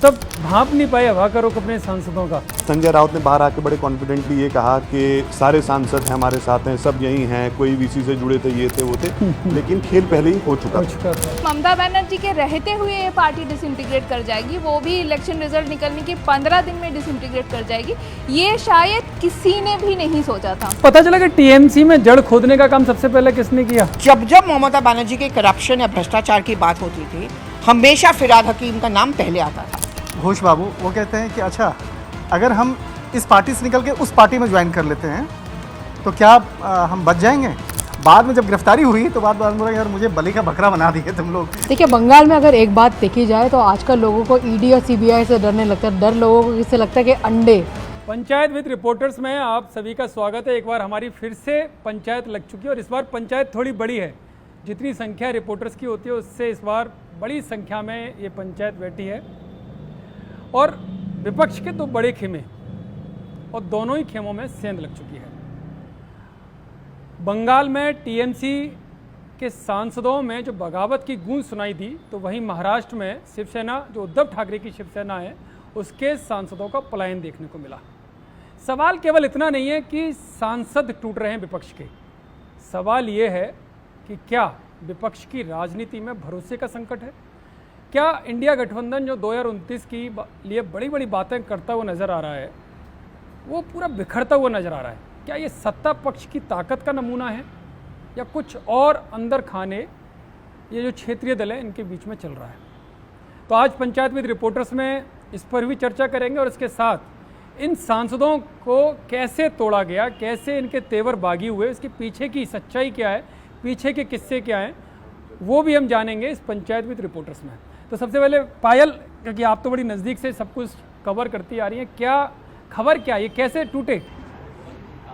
उद्धव भांप नहीं पाए हवा का रुख अपने सांसदों का। संजय राउत ने बाहर आके बड़े कॉन्फिडेंटली ये कहा कि सारे सांसद हैं हमारे साथ हैं, सब यही हैं, कोई वीसी से जुड़े थे, ये थे वो थे, लेकिन खेल पहले ही हो चुका था। ममता बनर्जी के रहते हुए ये पार्टी डिसइंटीग्रेट कर जाएगी, वो भी इलेक्शन रिजल्ट निकलने के 15 दिन में डिसइंटीग्रेट कर जाएगी, ये शायद किसी ने भी नहीं सोचा था। पता चला कि टीएमसी में जड़ खोदने का काम सबसे पहले किसने किया? जब जब ममता बनर्जी के करप्शन या भ्रष्टाचार की बात होती थी, हमेशा फिराद हकीम का नाम पहले आता था। घोष बाबू वो कहते हैं कि अच्छा, अगर हम इस पार्टी से निकल के उस पार्टी में ज्वाइन कर लेते हैं तो क्या हम बच जाएंगे? बाद में जब गिरफ्तारी हुई तो बाद बोला यार मुझे बलि का बकरा बना दिए तुम लोग। देखिए, बंगाल में अगर एक बात देखी जाए तो आजकल लोगों को ईडी और सीबीआई से डरने लगता है। डर लोगों को इससे लगता है कि अंडे। पंचायत विद रिपोर्टर्स में आप सभी का स्वागत है। एक बार हमारी फिर से पंचायत लग चुकी है और इस बार पंचायत थोड़ी बड़ी है। जितनी संख्या रिपोर्टर्स की होती है उससे इस बार बड़ी संख्या में ये पंचायत बैठी है और विपक्ष के दो बड़े खेमे और दोनों ही खेमों में सेंध लग चुकी है। बंगाल में टीएमसी के सांसदों में जो बगावत की गूंज सुनाई दी, तो वहीं महाराष्ट्र में शिवसेना, जो उद्धव ठाकरे की शिवसेना है, उसके सांसदों का पलायन देखने को मिला। सवाल केवल इतना नहीं है कि सांसद टूट रहे हैं विपक्ष के, सवाल ये है कि क्या विपक्ष की राजनीति में भरोसे का संकट है? क्या इंडिया गठबंधन जो 2029 की लिए बड़ी बड़ी बातें करता हुआ नजर आ रहा है, वो पूरा बिखरता हुआ नजर आ रहा है? क्या ये सत्ता पक्ष की ताकत का नमूना है या कुछ और अंदर खाने ये जो क्षेत्रीय दल है इनके बीच में चल रहा है? तो आज पंचायत विद रिपोर्टर्स में इस पर भी चर्चा करेंगे और इसके साथ इन सांसदों को कैसे तोड़ा गया, कैसे इनके तेवर बागी हुए, इसके पीछे की सच्चाई क्या है, पीछे के किस्से क्या हैं, वो भी हम जानेंगे इस पंचायत विद रिपोर्टर्स में। तो सबसे पहले पायल, क्योंकि आप तो बड़ी नज़दीक से सब कुछ कवर करती आ रही हैं, क्या खबर, क्या ये कैसे टूटे?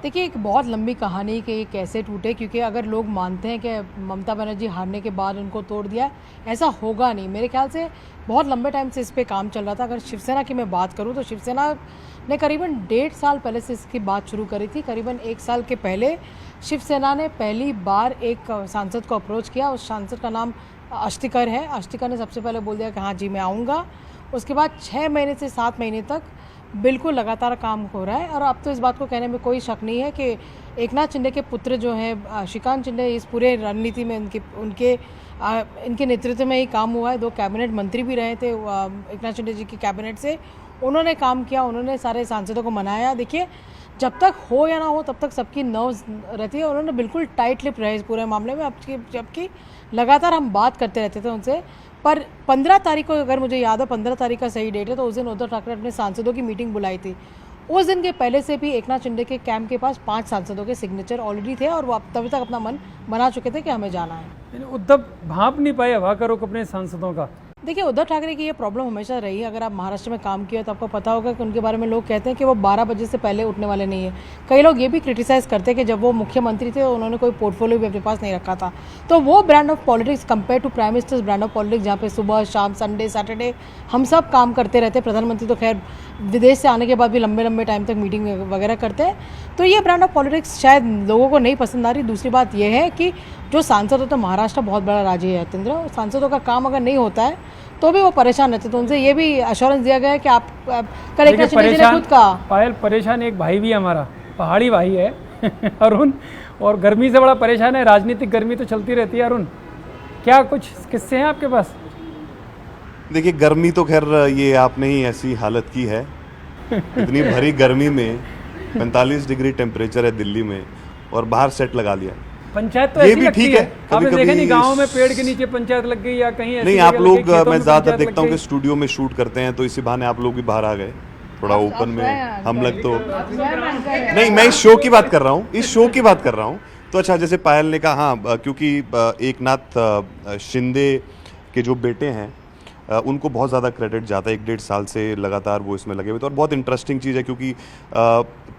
देखिए, एक बहुत लंबी कहानी कि ये कैसे टूटे, क्योंकि अगर लोग मानते हैं कि ममता बनर्जी हारने के बाद उनको तोड़ दिया, ऐसा होगा नहीं। मेरे ख्याल से बहुत लंबे टाइम से इस पे काम चल रहा था। अगर शिवसेना की मैं बात करूं तो शिवसेना ने करीबन 1.5 साल पहले से इसकी बात शुरू करी थी। करीबन 1 साल के पहले शिवसेना ने पहली बार एक सांसद को अप्रोच किया। उस सांसद का नाम अष्टिकर है। अष्टिकर ने सबसे पहले बोल दिया कि हाँ जी मैं आऊँगा। उसके बाद 6 महीने से 7 महीने तक बिल्कुल लगातार काम हो रहा है और अब तो इस बात को कहने में कोई शक नहीं है कि एकनाथ शिंदे के पुत्र जो हैं श्रीकांत शिंदे, इस पूरे रणनीति में इनके नेतृत्व में ही काम हुआ है। 2 कैबिनेट मंत्री भी रहे थे एकनाथ शिंदे जी की कैबिनेट से। उन्होंने काम किया, उन्होंने सारे सांसदों को मनाया। देखिए, जब तक हो या ना हो तब तक सबकी नर्व्स रहती है। उन्होंने बिल्कुल टाइट लिप रहे इस पूरे मामले में, जबकि लगातार हम बात करते रहते थे उनसे। पर 15 तारीख को, अगर मुझे याद है 15 तारीख का सही डेट है, तो उस दिन उद्धव ठाकरे अपने सांसदों की मीटिंग बुलाई थी। उस दिन के पहले से भी एकनाथ शिंदे के कैंप के पास 5 सांसदों के सिग्नेचर ऑलरेडी थे और वो तभी तक अपना मन बना चुके थे कि हमें जाना है। उद्धव भांप नहीं पाए हवा का रुख अपने सांसदों का। देखिए, उद्धव ठाकरे की ये प्रॉब्लम हमेशा रही है। अगर आप महाराष्ट्र में काम किया तो आपको पता होगा कि उनके बारे में लोग कहते हैं कि वो 12 बजे से पहले उठने वाले नहीं है। कई लोग ये भी क्रिटिसाइज़ करते हैं कि जब वो मुख्यमंत्री थे तो उन्होंने कोई पोर्टफोलियो भी अपने पास नहीं रखा था। तो वो brand of politics compare to prime ministers brand of politics, जहाँ पे सुबह शाम संडे सैटरडे हम सब काम करते रहते। प्रधानमंत्री तो खैर विदेश से आने के बाद भी लंबे लंबे टाइम तक मीटिंग वगैरह करते हैं। तो ये ब्रांड ऑफ पॉलिटिक्स शायद लोगों को नहीं पसंद आ रही। दूसरी बात यह है कि जो सांसद होते हैं, महाराष्ट्र बहुत बड़ा राज्य है यतेंद्र, सांसदों का काम अगर नहीं होता है तो भी वो परेशान रहते। तो उनसे ये भी अश्योरेंस दिया गया है कि आप करेक्ट खुद का। पायल, परेशान एक भाई भी हमारा, पहाड़ी भाई है अरुण, और गर्मी से बड़ा परेशान है। राजनीतिक गर्मी तो चलती रहती है। अरुण, क्या कुछ किस्से हैं आपके पास? देखिए, गर्मी तो खैर ये आपने ही ऐसी हालत की है। इतनी भरी गर्मी में 45 डिग्री टेम्परेचर है दिल्ली में और बाहर सेट लगा लिया। पंचायत तो ऐसी लगती है। आपने देखा नहीं गाँव में पेड़ के नीचे पंचायत लग गई या कहीं? नहीं, आप लोग, मैं ज्यादा देखता हूँ कि स्टूडियो में शूट करते हैं, तो इसी बहाने आप लोग भी बाहर आ गए थोड़ा ओपन में। हम लोग तो नहीं, मैं इस शो की बात कर रहा हूँ, तो अच्छा, जैसे पायल ने कहा, हाँ, क्योंकि एकनाथ शिंदे के जो बेटे हैं उनको बहुत ज़्यादा क्रेडिट जाता है। 1.5 साल से लगातार वो इसमें लगे हुए थे और बहुत इंटरेस्टिंग चीज़ है क्योंकि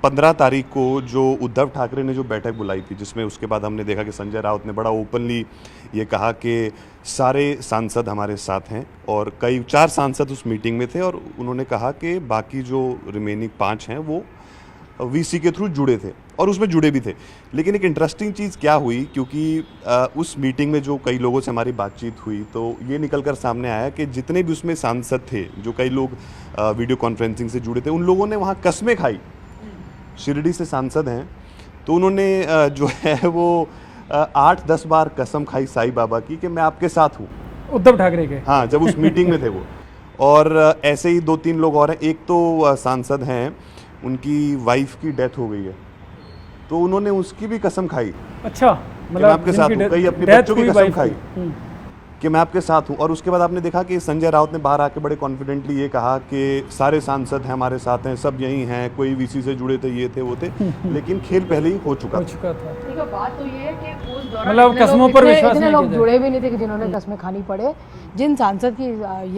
15 तारीख को जो उद्धव ठाकरे ने जो बैठक बुलाई थी, जिसमें उसके बाद हमने देखा कि संजय राउत ने बड़ा ओपनली ये कहा कि सारे सांसद हमारे साथ हैं और 4 सांसद उस मीटिंग में थे और उन्होंने कहा कि बाकी जो रिमेनिंग 5 हैं वो वीसी के थ्रू जुड़े थे और उसमें जुड़े भी थे। लेकिन एक इंटरेस्टिंग चीज़ क्या हुई, क्योंकि उस मीटिंग में जो कई लोगों से हमारी बातचीत हुई तो ये निकल कर सामने आया कि जितने भी उसमें सांसद थे, जो कई लोग वीडियो कॉन्फ्रेंसिंग से जुड़े थे, उन लोगों ने वहाँ कस्में खाई। शिरडी से सांसद हैं तो उन्होंने जो है वो 8-10 बार कसम खाई साईं बाबा की कि मैं आपके साथ हूँ। उद्धव ठाकरे के? हाँ, जब उस मीटिंग में थे वो। और ऐसे ही 2-3 लोग और हैं। एक तो सांसद हैं, उनकी वाइफ की डेथ हो गई है तो उन्होंने उसकी भी कसम खाई। अच्छा, मतलब मैं आपके साथ हूँ। कई अपने बच्चों की कसम खाई कि मैं आपके साथ हूँ। और उसके बाद आपने देखा कि संजय राउत ने बाहर आके बड़े कॉन्फिडेंटली ये कहा कि सारे सांसद हैं हमारे साथ हैं, सब यही हैं, कोई वीसी से जुड़े थे, ये थे वो थे। लेकिन खेल पहले ही हो चुका था। देखो बात तो ये है कि उस दौरान मतलब कसमों पर विश्वास इतने नहीं लोग किया जुड़े भी नहीं थे कि जिन्होंने कस्में खानी पड़े। जिन सांसद की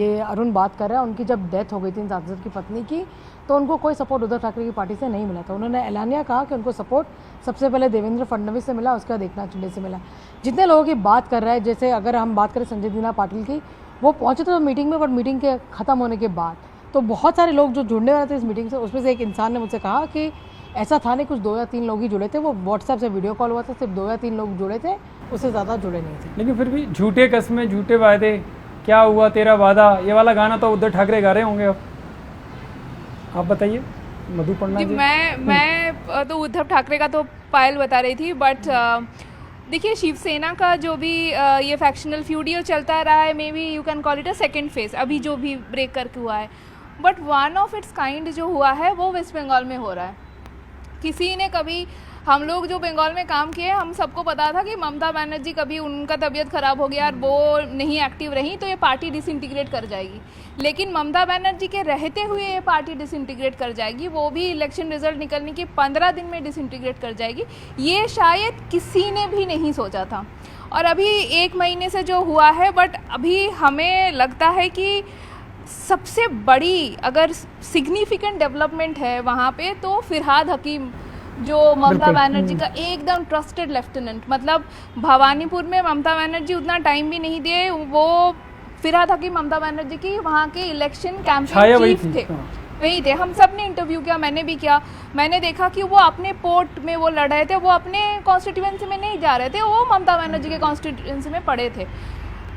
ये अरुण बात कर रहा है, उनकी जब डेथ हो गई थी सांसद की पत्नी की, तो उनको कोई सपोर्ट उद्धव ठाकरे की पार्टी से नहीं मिला था। उन्होंने ऐलानिया कहा कि उनको सपोर्ट सबसे पहले देवेंद्र फडणवीस से मिला, उसके बाद एकनाथ शिंदे से मिला। जितने लोगों की बात कर रहा है, जैसे अगर हम बात करें संजय दीना पाटिल की, वो पहुंचे तो मीटिंग में, बट मीटिंग के ख़त्म होने के बाद तो बहुत सारे लोग जो जुड़ने वाले थे इस मीटिंग से, उसमें से एक इंसान ने मुझसे कहा कि ऐसा था नहीं, कुछ 2 या 3 लोग ही जुड़े थे। वो व्हाट्सएप से वीडियो कॉल हुआ था, सिर्फ 2 या 3 लोग जुड़े थे, उससे ज़्यादा जुड़े नहीं थे। लेकिन फिर भी झूठे कस्में, झूठे वायदे, क्या हुआ तेरा वादा, ये वाला गाना तो उद्धव ठाकरे गा रहे होंगे। अब आप बताइए मधु पन्ना जी। मैं तो उद्धव ठाकरे का तो पायल बता रही थी, बट देखिए शिवसेना का जो भी ये फैक्शनल फ्यूडियो चलता रहा है, may be you can call it a second phase, अभी जो भी ब्रेक करके हुआ है, but one of its kind जो हुआ है वो वेस्ट बंगाल में हो रहा है। किसी ने कभी, हम लोग जो बंगाल में काम किए, हम सबको पता था कि ममता बनर्जी कभी उनका तबीयत ख़राब हो गया और वो नहीं एक्टिव रही तो ये पार्टी डिसइंटीग्रेट कर जाएगी। लेकिन ममता बनर्जी के रहते हुए ये पार्टी डिसइंटीग्रेट कर जाएगी, वो भी इलेक्शन रिजल्ट निकलने के 15 दिन में डिसइंटीग्रेट कर जाएगी, ये शायद किसी ने भी नहीं सोचा था। और अभी 1 महीने से जो हुआ है, बट अभी हमें लगता है कि सबसे बड़ी अगर सिग्निफिकेंट डेवलपमेंट है वहाँ पे तो फिरहाद हकीम, जो ममता बनर्जी का एकदम ट्रस्टेड लेफ्टिनेंट, मतलब भवानीपुर में ममता बनर्जी उतना टाइम भी नहीं दिए, वो फिरहाद हकीम ममता बनर्जी की वहाँ के इलेक्शन कैंपेन चीफ थे, वही थे। हम सब ने इंटरव्यू किया, मैंने भी किया, मैंने देखा कि वो अपने पोर्ट में वो लड़ रहे थे, वो अपने कॉन्स्टिट्यूएंसी में नहीं जा रहे थे, वो ममता बनर्जी के कॉन्स्टिट्यूएंसी में पड़े थे।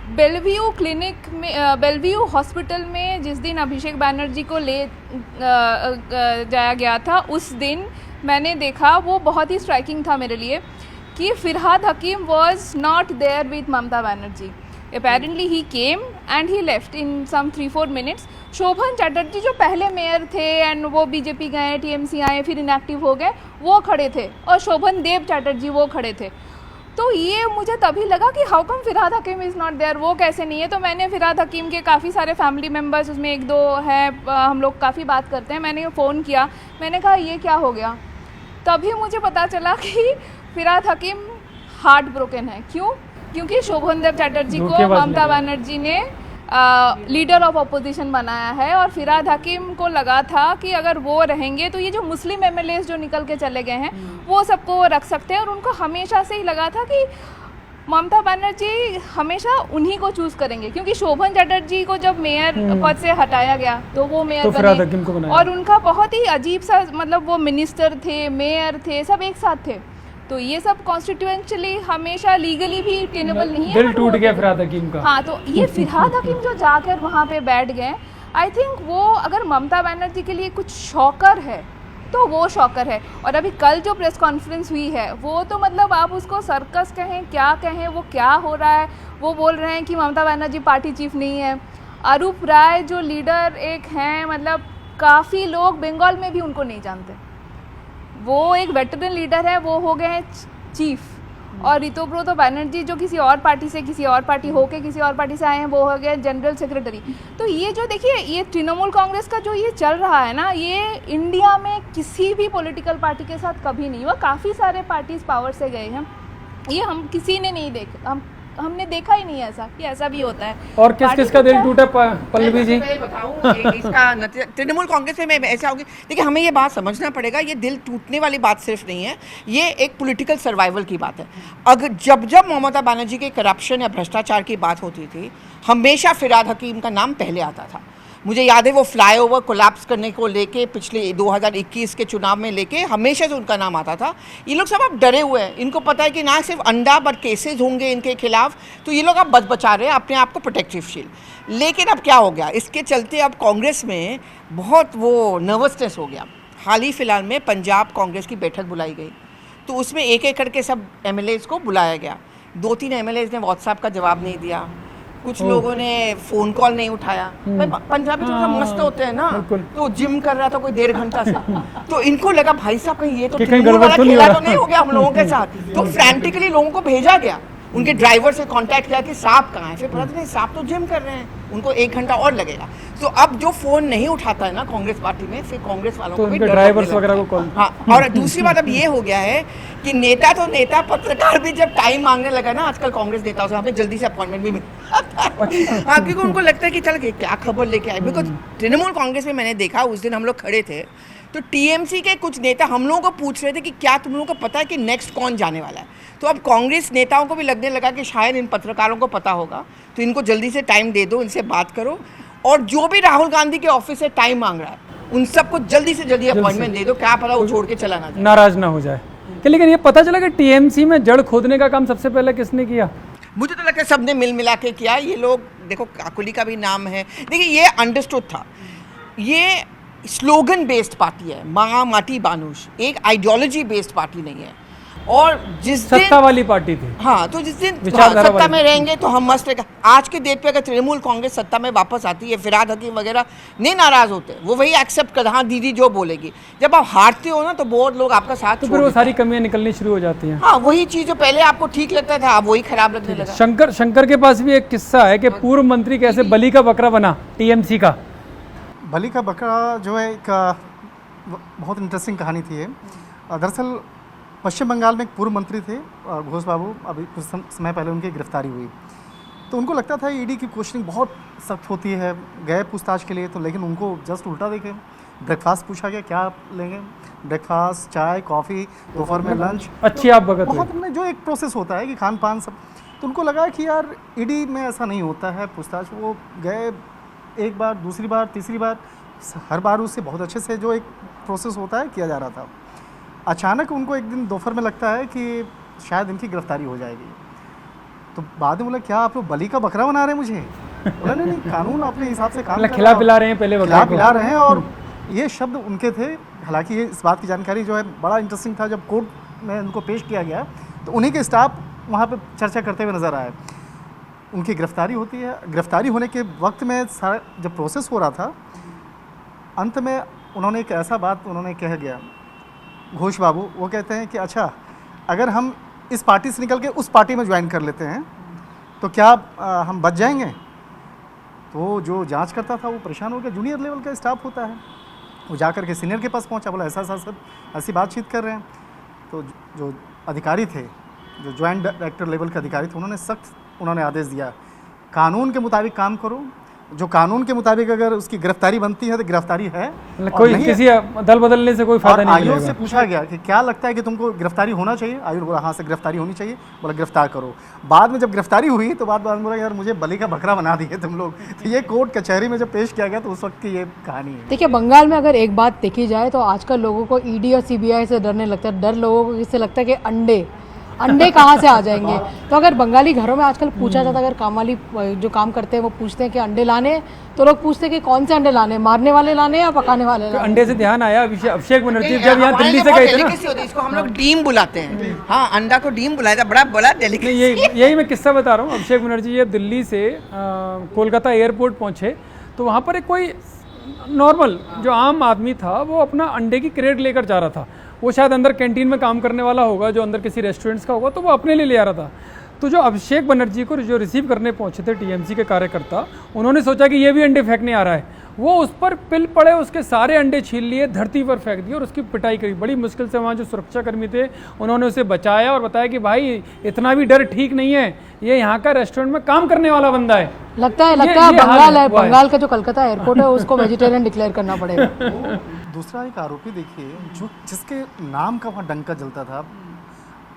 बेलव्यू क्लिनिक में, बेलव्यू हॉस्पिटल में जिस दिन अभिषेक बनर्जी को ले जाया गया था, उस दिन मैंने देखा, वो बहुत ही स्ट्राइकिंग था मेरे लिए कि Firhad Hakim was not there with Mamata Banerjee. Apparently he came and he left in some 3-4 minutes. Sovan Chatterjee जो पहले मेयर थे एंड वो बीजेपी गए, टीएमसी आए, फिर इनएक्टिव हो गए, वो खड़े थे, और शोभन देव चैटर्जी वो खड़े थे। तो ये मुझे तभी लगा कि how come Firhad Hakim is not there, वो कैसे नहीं है। तो मैंने फिरहाद हकीम के काफ़ी सारे फैमिली मेम्बर्स, उसमें 1-2 हैं, हम लोग काफ़ी बात करते हैं, मैंने फ़ोन किया, मैंने कहा ये क्या हो गया। तभी मुझे पता चला कि फिरहाद हकीम हार्ट ब्रोकन है। क्यों? क्योंकि शोभन देव चैटर्जी को ममता बनर्जी ने लीडर ऑफ अपोजिशन बनाया है, और फिरहाद हकीम को लगा था कि अगर वो रहेंगे तो ये जो मुस्लिम एमएलएस जो निकल के चले गए हैं वो सबको वो रख सकते हैं। और उनको हमेशा से ही लगा था कि ममता बनर्जी हमेशा उन्हीं को चूज करेंगे, क्योंकि शोभन चैटर्जी को जब मेयर पद से हटाया गया तो वो मेयर बने, और उनका बहुत ही अजीब सा, मतलब वो मिनिस्टर थे, मेयर थे, सब एक साथ थे। तो ये सब कॉन्स्टिट्यूएंशली हमेशा लीगली भी टेनेबल नहीं है। दिल टूट गया फिरहाद हकीम का। हाँ, तो ये फिरहाद हकीम जो जाकर वहाँ पे बैठ गए, आई थिंक वो अगर ममता बनर्जी के लिए कुछ शॉकर है तो वो शॉकर है। और अभी कल जो प्रेस कॉन्फ्रेंस हुई है, वो तो मतलब आप उसको सर्कस कहें, क्या कहें, वो क्या हो रहा है। वो बोल रहे हैं कि ममता बनर्जी पार्टी चीफ नहीं है। अरूप राय जो लीडर एक हैं, मतलब काफ़ी लोग बंगाल में भी उनको नहीं जानते, वो एक वेटरन लीडर है, वो हो गए हैं चीफ। और ऋतुब्रत बनर्जी जो किसी और पार्टी से, किसी और पार्टी होके किसी और पार्टी से आए हैं, वो हो गए जनरल सेक्रेटरी। तो ये जो देखिए, ये तृणमूल कांग्रेस का जो ये चल रहा है ना, ये इंडिया में किसी भी पॉलिटिकल पार्टी के साथ कभी नहीं हुआ। काफ़ी सारे पार्टीज पावर से गए हैं, ये हम किसी ने नहीं देखा, हमने देखा ही नहीं ऐसा कि ऐसा भी होता है। और किस किस का दिल टूटा पल्लवी जी? मैं बताऊं इसका तृणमूल कांग्रेस में ऐसा होगी। देखिए, हमें ये बात समझना पड़ेगा, ये दिल टूटने वाली बात सिर्फ नहीं है, ये एक पॉलिटिकल सर्वाइवल की बात है। अगर जब ममता बनर्जी के करप्शन या भ्रष्टाचार की बात होती थी, हमेशा फिरहाद हकीम का नाम पहले आता था। मुझे याद है वो फ्लाईओवर कोलैप्स करने को लेके पिछले 2021 के चुनाव में लेके हमेशा से उनका नाम आता था। ये लोग सब अब डरे हुए हैं, इनको पता है कि ना सिर्फ अंडा बट केसेस होंगे इनके खिलाफ, तो ये लोग अब बचा रहे हैं अपने आप को प्रोटेक्टिव शील्ड। लेकिन अब क्या हो गया, इसके चलते अब कांग्रेस में बहुत वो नर्वसनेस हो गया। हाल ही फिलहाल में पंजाब कांग्रेस की बैठक बुलाई गई, तो उसमें एक एक करके सब एमएलएज को बुलाया गया। 2-3 एमएलएज ने व्हाट्सएप का जवाब नहीं दिया, कुछ लोगों ने फ़ोन कॉल नहीं उठाया। भाई पंजाबी थोड़ा मस्त होते हैं ना, तो जिम कर रहा था कोई 1.5 घंटा से, तो इनको लगा भाई साहब कहीं ये तो तृणमूल वाला खेला तो नहीं हो गया हम लोगों के साथ। तो फ्रैंटिकली लोगों को भेजा गया, उनके ड्राइवर से कांटेक्ट किया कि साहब कहाँ हैं, फिर पता नहीं साहब तो जिम कर रहे हैं, उनको 1 घंटा और लगेगा। तो अब जो फ़ोन नहीं उठाता है ना कांग्रेस पार्टी में, फिर कांग्रेस वालों को भी ड्राइवर्स वगैरह को कॉल। हाँ, और दूसरी बात अब ये हो गया है कि नेता तो नेता, पत्रकार भी जब टाइम मांगने लगा ना आजकल कांग्रेस नेताओं से, हमें जल्दी से अपॉइंटमेंट भी मिल हाँ, क्योंकि उनको लगता है कि चल क्या खबर लेके आए। बिकॉज तृणमूल कांग्रेस में मैंने देखा, उस दिन हम लोग खड़े थे तो टीएमसी के कुछ नेता हम लोगों को पूछ रहे थे कि क्या तुम लोगों को पता है कि नेक्स्ट कौन जाने वाला है। तो अब कांग्रेस नेताओं को भी लगने लगा कि शायद इन पत्रकारों को पता होगा, तो इनको जल्दी से टाइम दे दो, इनसे बात करो। और जो भी राहुल गांधी के ऑफिस से टाइम मांग रहा है, उन सबको जल्दी से जल्दी अपॉइंटमेंट दे दो, क्या पता वो छोड़ के चला ना जाए, नाराज ना हो जाए। कि लेकिन ये पता चला कि टीएमसी में जड़ खोदने का काम सबसे पहले किसने किया? मुझे तो लगता है सबने मिल मिला के किया। ये लोग देखो, काकुली का भी नाम है, देखिए ये अंडरस्टूड था, ये स्लोगन बेस्ड पार्टी है, महा माटी बानुष, एक आइडियोलॉजी बेस्ड पार्टी नहीं है। और जिस दिन सत्ता वाली पार्टी थी, हाँ, तो जिस दिन विचारधारा सत्ता में रहेंगे तो हम मस्त रहेगा। आज के डेट पे अगर तृणमूल कांग्रेस सत्ता में वापस आती है, फिराद हकीम वगैरह नहीं नाराज होते, वो वही एक्सेप्ट कर, हाँ दीदी जो बोलेगी। जब आप हारते हो ना तो बहुत लोग आपका साथ तो फिर वो सारी कमियां निकलनी शुरू हो जाती हैं। हाँ, वही चीज जो पहले आपको ठीक लगता था अब वही खराब लगने लगा। शंकर के पास भी एक किस्सा है कि पूर्व मंत्री कैसे बलि का बकरा बना टीएमसी का। बलि का बकरा जो है एक बहुत इंटरेस्टिंग कहानी थी। दरअसल पश्चिम बंगाल में एक पूर्व मंत्री थे घोष बाबू, अभी कुछ समय पहले उनकी गिरफ्तारी हुई, तो उनको लगता था ईडी की क्वेश्चनिंग बहुत सख्त होती है, गए पूछताछ के लिए, तो लेकिन उनको जस्ट उल्टा देखे। ब्रेकफास्ट पूछा गया, क्या लेंगे, ब्रेकफास्ट, चाय, कॉफ़ी, दोपहर में लंच, अच्छी आप भगत बहुत में जो एक प्रोसेस होता है कि खान पान सब। तो उनको लगा कि यार ईडी में ऐसा नहीं होता है पूछताछ। वो गए एक बार, दूसरी बार, तीसरी बार, हर बार उससे बहुत अच्छे से जो एक प्रोसेस होता है किया जा रहा था। अचानक उनको एक दिन दोपहर में लगता है कि शायद इनकी गिरफ्तारी हो जाएगी। तो बाद में बोला, क्या आप लोग बलि का बकरा बना रहे हैं मुझे? बोला नहीं, कानून अपने हिसाब से काम खिला पिला रहे हैं, पहले खिला पिला रहे हैं। और ये शब्द उनके थे। हालांकि ये इस बात की जानकारी जो है बड़ा इंटरेस्टिंग था, जब कोर्ट में उनको पेश किया गया तो उन्हीं के स्टाफ वहाँ पर चर्चा करते हुए नजर आए। उनकी गिरफ्तारी होती है। गिरफ्तारी होने के वक्त में सारा जब प्रोसेस हो रहा था, अंत में उन्होंने एक ऐसा बात उन्होंने कह गया घोष बाबू, वो कहते हैं कि अच्छा, अगर हम इस पार्टी से निकल के उस पार्टी में ज्वाइन कर लेते हैं तो क्या हम बच जाएंगे? तो जो जांच करता था वो परेशान हो गया। जूनियर लेवल का स्टाफ होता है, वो जाकर के सीनियर के पास पहुंचा, बोला ऐसा ऐसा सब ऐसी बातचीत कर रहे हैं। तो जो अधिकारी थे, जो ज्वाइंट डायरेक्टर लेवल के अधिकारी थे, उन्होंने सख्त आदेश दिया, कानून के मुताबिक काम करो। जो कानून के मुताबिक अगर उसकी गिरफ्तारी बनती है तो गिरफ्तारी है, कोई किसी दल बदलने से कोई फायदा नहीं मिलेगा। आयोग से पूछा गया कि क्या लगता है कि तुमको गिरफ्तारी होना चाहिए? आयोग बोला हाँ से गिरफ्तारी होनी चाहिए। बोला गिरफ्तार करो। बाद में जब गिरफ्तारी हुई तो बाद बोला यार मुझे बलि का बकरा बना दिए तुम लोग। तो ये कोर्ट कचहरी में जब पेश किया गया तो उस वक्त की ये कहानी है। देखिए, बंगाल में अगर एक बात देखी जाए तो आजकल लोगों को ईडी और सीबीआई से डरने लगता है। डर लोगों को इससे लगता है कि अंडे कहाँ से आ जाएंगे। तो अगर बंगाली घरों में आजकल पूछा जाता है, अगर काम वाली जो काम करते हैं वो पूछते हैं कि अंडे लाने, तो लोग पूछते हैं कि कौन से अंडे लाने, मारने वाले लाने या पकाने वाले लाने। अंडे से ध्यान आया, अभिषेक बनर्जी जब यहाँ दिल्ली से गए थे ना, इसको हम लोग डीम बुलाते हैं। हाँ, अंडा को डीम बुलाया था, बड़ा डेलिकेसी। यही मैं किस्सा बता रहा हूँ। अभिषेक बनर्जी ये दिल्ली से कोलकाता एयरपोर्ट पहुँचे तो वहाँ पर एक कोई नॉर्मल जो आम आदमी था वो अपना अंडे की क्रेट लेकर जा रहा था। वो शायद अंदर कैंटीन में काम करने वाला होगा, जो अंदर किसी रेस्टोरेंट्स का होगा, तो वो अपने लिए ले आ रहा था। तो जो अभिषेक बनर्जी को जो रिसीव करने पहुंचे थे टीएमसी के कार्यकर्ता, उन्होंने सोचा कि ये भी अंडे फेंकने आ रहा है। वो उस पर पिल पड़े, उसके सारे अंडे छीन लिए, धरती पर फेंक दिए और उसकी पिटाई करी। बड़ी मुश्किल से वहाँ जो सुरक्षाकर्मी थे उन्होंने उसे बचाया और बताया कि भाई इतना भी डर ठीक नहीं है, ये यहाँ का रेस्टोरेंट में काम करने वाला बंदा है। लगता है बंगाल है, बंगाल का जो कलकत्ता एयरपोर्ट है उसको वेजिटेरियन डिक्लेयर करना पड़ेगा। दूसरा एक आरोपी देखिए, जो जिसके नाम का वहाँ डंका जलता था,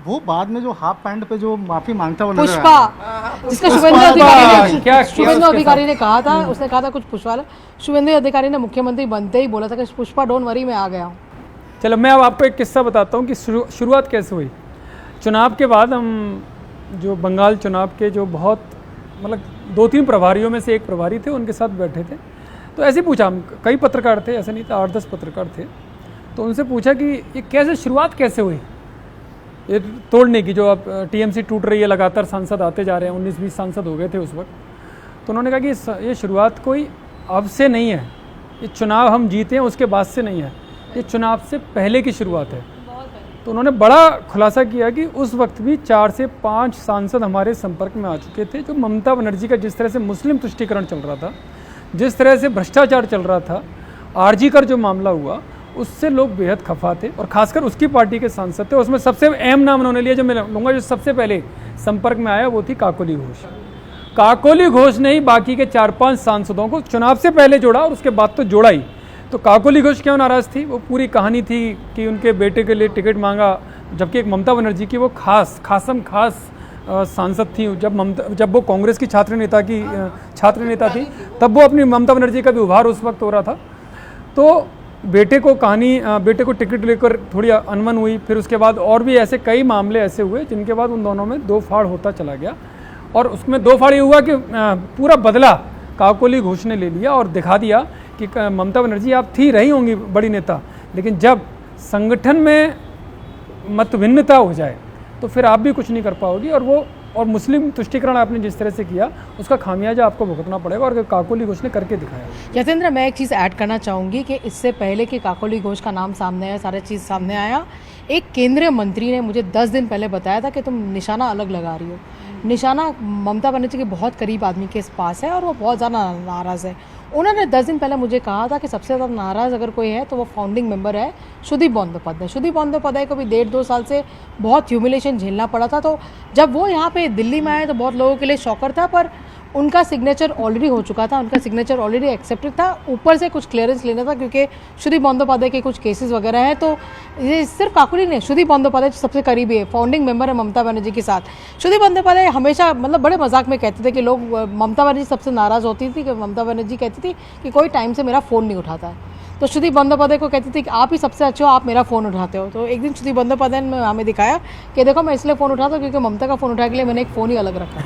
वो बाद में जो हाफ पैंट पे जो माफी मांगता हुआ नजर आया, जिसका शुभेंदु अधिकारी ने क्या शुभेंदु अधिकारी ने कहा था, उसने कहा था कुछ पुष्पा, शुभेंदु अधिकारी ने मुख्यमंत्री बनते ही बोला था कि पुष्पा डोंट वरी मैं आ गया हूँ। चलो मैं अब आपको एक किस्सा बताता हूँ कि शुरुआत कैसे हुई। चुनाव के बाद हम जो बंगाल चुनाव के जो बहुत मतलब 2-3 प्रभारियों में से एक प्रभारी थे, उनके साथ बैठे थे। तो ऐसे ही पूछा, हम कई पत्रकार थे, ऐसे नहीं था, 8-10 पत्रकार थे। तो उनसे पूछा कि ये कैसे शुरुआत कैसे हुई ये तोड़ने की, जो अब टीएमसी टूट रही है, लगातार सांसद आते जा रहे हैं, 19-20 सांसद हो गए थे उस वक्त। तो उन्होंने कहा कि ये शुरुआत कोई अब से नहीं है, ये चुनाव हम जीते हैं उसके बाद से नहीं है, ये चुनाव से पहले की शुरुआत है। तो उन्होंने बड़ा खुलासा किया कि उस वक्त भी 4 से 5 सांसद हमारे संपर्क में आ चुके थे। जो ममता बनर्जी का जिस तरह से मुस्लिम तुष्टीकरण चल रहा था, जिस तरह से भ्रष्टाचार चल रहा था, आरजी कर जो मामला हुआ, उससे लोग बेहद खफा थे और खासकर उसकी पार्टी के सांसद थे। उसमें सबसे अहम नाम उन्होंने लिया, जो मैं लूँगा, जो सबसे पहले संपर्क में आया वो थी काकोली घोष। काकोली घोष ने ही बाकी के 4-5 सांसदों को चुनाव से पहले जोड़ा और उसके बाद तो जोड़ा ही। तो काकोली घोष क्यों नाराज़ थी? वो पूरी कहानी थी कि उनके बेटे के लिए टिकट मांगा, जबकि एक ममता बनर्जी की वो खास सांसद थी। जब वो कांग्रेस की छात्र नेता थी, तब वो अपनी ममता बनर्जी का भी उभार उस वक्त हो रहा था। तो बेटे को टिकट लेकर थोड़ी अनबन हुई। फिर उसके बाद और भी ऐसे कई मामले ऐसे हुए जिनके बाद उन दोनों में 2 फाड़ होता चला गया। और उसमें 2 फाड़ ये हुआ कि पूरा बदला काकोली घोष ने ले लिया और दिखा दिया कि ममता बनर्जी आप रही होंगी बड़ी नेता, लेकिन जब संगठन में मतभिन्नता हो जाए तो फिर आप भी कुछ नहीं कर पाओगी। और मुस्लिम तुष्टीकरण आपने जिस तरह से किया, उसका खामियाजा आपको भुगतना पड़ेगा, और काकोली घोष ने करके दिखाया। यतेंद्र, मैं एक चीज़ ऐड करना चाहूँगी कि इससे पहले कि काकोली घोष का नाम सामने आया, सारा चीज़ सामने आया, एक केंद्रीय मंत्री ने मुझे 10 दिन पहले बताया था कि तुम निशाना अलग लगा रही हो। निशाना ममता बनर्जी के बहुत करीब आदमी के पास है और वो बहुत ज़्यादा नाराज़ है। उन्होंने 10 दिन पहले मुझे कहा था कि सबसे ज़्यादा नाराज़ अगर कोई है तो वो फाउंडिंग मेंबर है सुदीप बंदोपाध्याय। सुदीप बंदोपाध्याय को भी 1.5-2 साल से बहुत ह्यूमिलेशन झेलना पड़ा था। तो जब वो यहाँ पे दिल्ली में आए तो बहुत लोगों के लिए शॉकर था, पर उनका सिग्नेचर ऑलरेडी हो चुका था, उनका सिग्नेचर ऑलरेडी एक्सेप्टेड था। ऊपर से कुछ क्लियरेंस लेना था क्योंकि सुदीप बंदोपाध्याय के कुछ केसेस वगैरह हैं। तो ये सिर्फ काकोली नहीं, सुदीप बंदोपाध्याय सबसे करीबी है, फाउंडिंग मेंबर है ममता बनर्जी के साथ। सुदीप बंदोपाध्याय हमेशा मतलब बड़े मजाक में कहते थे कि लोग, ममता बनर्जी सबसे नाराज़ होती थी कि ममता बनर्जी कहती थी कि कोई टाइम से मेरा फ़ोन नहीं उठाता है, तो सुदीप बंदोपाध्याय को कहती थी कि आप ही सबसे अच्छे हो, आप मेरा फ़ोन उठाते हो। तो एक दिन सुदीप बंदोपाध्याय ने हमें दिखाया कि देखो मैं इसलिए फ़ोन उठाता हूँ क्योंकि ममता का फ़ोन उठाने के लिए मैंने एक फ़ोन ही अलग रखा।